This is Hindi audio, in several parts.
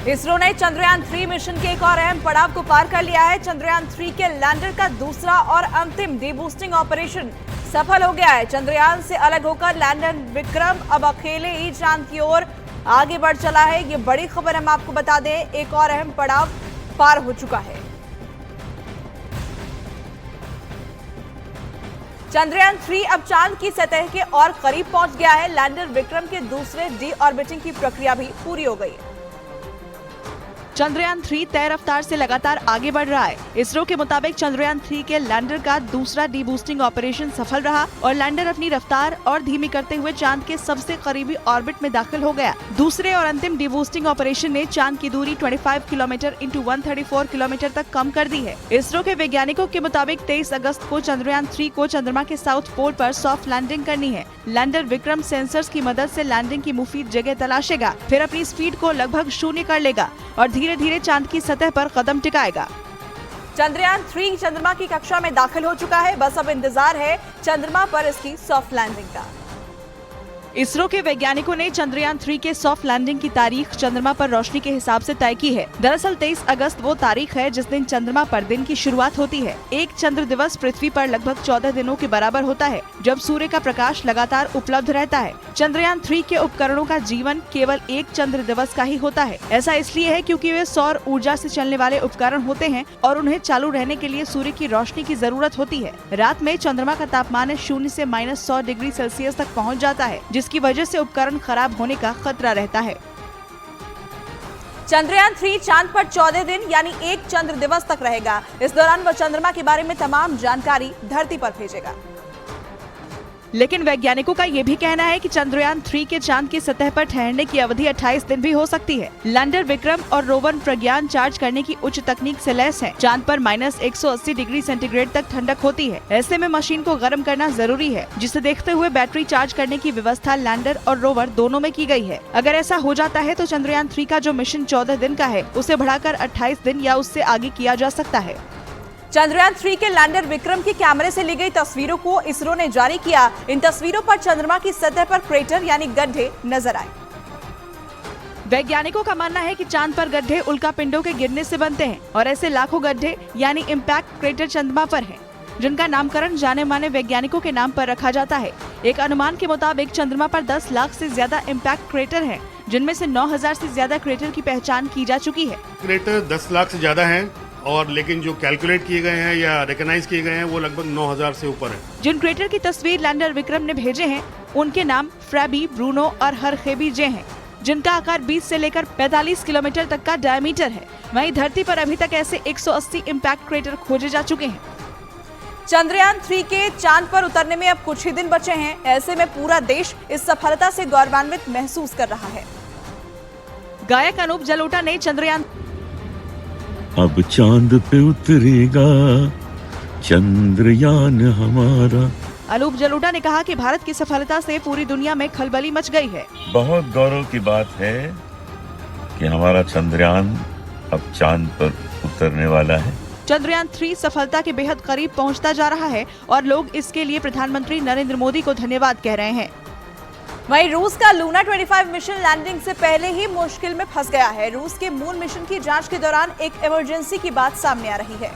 इसरो ने चंद्रयान 3 मिशन के एक और अहम पड़ाव को पार कर लिया है। चंद्रयान 3 के लैंडर का दूसरा और अंतिम डीबूस्टिंग ऑपरेशन सफल हो गया है। चंद्रयान से अलग होकर लैंडर विक्रम अब अकेले ही चांद की ओर आगे बढ़ चला है। ये बड़ी खबर हम आपको बता दें, एक और अहम पड़ाव पार हो चुका है। चंद्रयान 3 अब चांद की सतह के और करीब पहुंच गया है। लैंडर विक्रम के दूसरे डी ऑर्बिटिंग की प्रक्रिया भी पूरी हो गई है। चंद्रयान 3 तय रफ्तार से लगातार आगे बढ़ रहा है। इसरो के मुताबिक चंद्रयान 3 के लैंडर का दूसरा डीबूस्टिंग ऑपरेशन सफल रहा और लैंडर अपनी रफ्तार और धीमी करते हुए चांद के सबसे करीबी ऑर्बिट में दाखिल हो गया। दूसरे और अंतिम डीबूस्टिंग ऑपरेशन ने चांद की दूरी 25 किलोमीटर इंटू 134 किलोमीटर तक कम कर दी है। इसरो के वैज्ञानिकों के मुताबिक 23 अगस्त को चंद्रयान 3 को चंद्रमा के साउथ पोल पर सॉफ्ट लैंडिंग करनी है। लैंडर विक्रम सेंसर्स की मदद से लैंडिंग की मुफीद जगह तलाशेगा, फिर अपनी स्पीड को लगभग शून्य कर लेगा और धीरे धीरे चांद की सतह पर कदम टिकाएगा। चंद्रयान 3 चंद्रमा की कक्षा में दाखिल हो चुका है। बस अब इंतजार है चंद्रमा पर इसकी सॉफ्ट लैंडिंग का। इसरो के वैज्ञानिकों ने चंद्रयान 3 के सॉफ्ट लैंडिंग की तारीख चंद्रमा पर रोशनी के हिसाब से तय की है। दरअसल 23 अगस्त वो तारीख है जिस दिन चंद्रमा पर दिन की शुरुआत होती है। एक चंद्र दिवस पृथ्वी पर लगभग 14 दिनों के बराबर होता है, जब सूर्य का प्रकाश लगातार उपलब्ध रहता है। चंद्रयान 3 के उपकरणों का जीवन केवल एक चंद्र दिवस का ही होता है। ऐसा इसलिए है क्योंकि वे सौर ऊर्जा से चलने वाले उपकरण होते हैं और उन्हें चालू रहने के लिए सूर्य की रोशनी की जरूरत होती है। रात में चंद्रमा का तापमान 0 से -100 डिग्री सेल्सियस तक पहुँच जाता है, जिसकी वजह से उपकरण खराब होने का खतरा रहता है। चंद्रयान 3 चांद पर 14 दिन यानी एक चंद्र दिवस तक रहेगा। इस दौरान वह चंद्रमा के बारे में तमाम जानकारी धरती पर भेजेगा। लेकिन वैज्ञानिकों का ये भी कहना है कि चंद्रयान 3 के चांद की सतह पर ठहरने की अवधि 28 दिन भी हो सकती है। लैंडर विक्रम और रोवर प्रज्ञान चार्ज करने की उच्च तकनीक से लैस है। चांद पर -180 डिग्री सेंटीग्रेड तक ठंडक होती है। ऐसे में मशीन को गर्म करना जरूरी है, जिसे देखते हुए बैटरी चार्ज करने की व्यवस्था लैंडर और रोवर दोनों में की गई है। अगर ऐसा हो जाता है तो चंद्रयान 3 का जो मिशन 14 दिन का है, उसे बढ़ाकर 28 दिन या उससे आगे किया जा सकता है। चंद्रयान 3 के लैंडर विक्रम के कैमरे से ली गई तस्वीरों को इसरो ने जारी किया। इन तस्वीरों पर चंद्रमा की सतह पर क्रेटर यानी गड्ढे नजर आए। वैज्ञानिकों का मानना है कि चांद पर गड्ढे उल्कापिंडों के गिरने से बनते हैं और ऐसे लाखों गड्ढे यानी इम्पैक्ट क्रेटर चंद्रमा पर हैं, जिनका नामकरण जाने माने वैज्ञानिकों के नाम पर रखा जाता है। एक अनुमान के मुताबिक चंद्रमा पर 10 लाख से ज्यादा इम्पैक्ट क्रेटर हैं, जिनमें से 9000 से ज्यादा क्रेटर की पहचान की जा चुकी है। क्रेटर 10 लाख से ज्यादा हैं और लेकिन जो कैलकुलेट किए गए हैं या रिकॉग्नाइज किए गए हैं वो लगभग 9000 से ऊपर है। जिन क्रेटर की तस्वीर लैंडर विक्रम ने भेजे हैं, उनके नाम फ्रैबी, ब्रूनो और हरखेबी जे हैं, जिनका आकार 20 से लेकर 45 किलोमीटर तक का डायमीटर है। वहीं धरती पर अभी तक ऐसे 180 इम्पैक्ट क्रेटर खोजे जा चुके हैं। चंद्रयान 3 के चांद पर उतरने में अब कुछ ही दिन बचे हैं। ऐसे में पूरा देश इस सफलता से गौरवान्वित महसूस कर रहा है। गायक अनूप जलोटा ने चंद्रयान अब चांद पे उतरेगा चंद्रयान हमारा। अनूप जलोटा ने कहा कि भारत की सफलता से पूरी दुनिया में खलबली मच गई है। बहुत गौरव की बात है कि हमारा चंद्रयान अब चांद पर उतरने वाला है। चंद्रयान 3 सफलता के बेहद करीब पहुंचता जा रहा है और लोग इसके लिए प्रधानमंत्री नरेंद्र मोदी को धन्यवाद कह रहे हैं। वहीं रूस का लूना 25 मिशन लैंडिंग से पहले ही मुश्किल में फंस गया है। रूस के मून मिशन की जांच के दौरान एक इमरजेंसी की बात सामने आ रही है।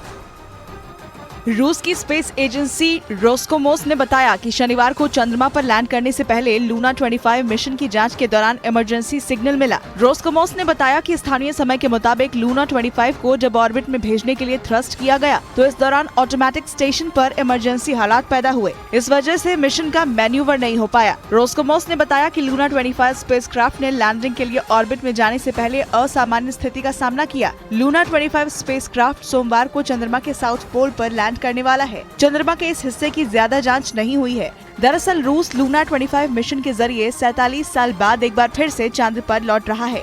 रूस की स्पेस एजेंसी रोस्कोमोस ने बताया कि शनिवार को चंद्रमा पर लैंड करने से पहले लूना 25 मिशन की जांच के दौरान इमरजेंसी सिग्नल मिला। रोस्कोमोस ने बताया कि स्थानीय समय के मुताबिक लूना 25 को जब ऑर्बिट में भेजने के लिए थ्रस्ट किया गया तो इस दौरान ऑटोमेटिक स्टेशन पर इमरजेंसी हालात पैदा हुए। इस वजह से मिशन का मैन्यूवर नहीं हो पाया। रोस्कोमोस ने बताया कि लूना 25 स्पेसक्राफ्ट ने लैंडिंग के लिए ऑर्बिट में जाने से पहले असामान्य स्थिति का सामना किया। लूना 25 स्पेसक्राफ्ट सोमवार को चंद्रमा के साउथ पोल पर लैंड करने वाला है। चंद्रमा के इस हिस्से की ज्यादा जांच नहीं हुई है। दरअसल रूस लूना 25 मिशन के जरिए 47 साल बाद एक बार फिर से चांद पर लौट रहा है।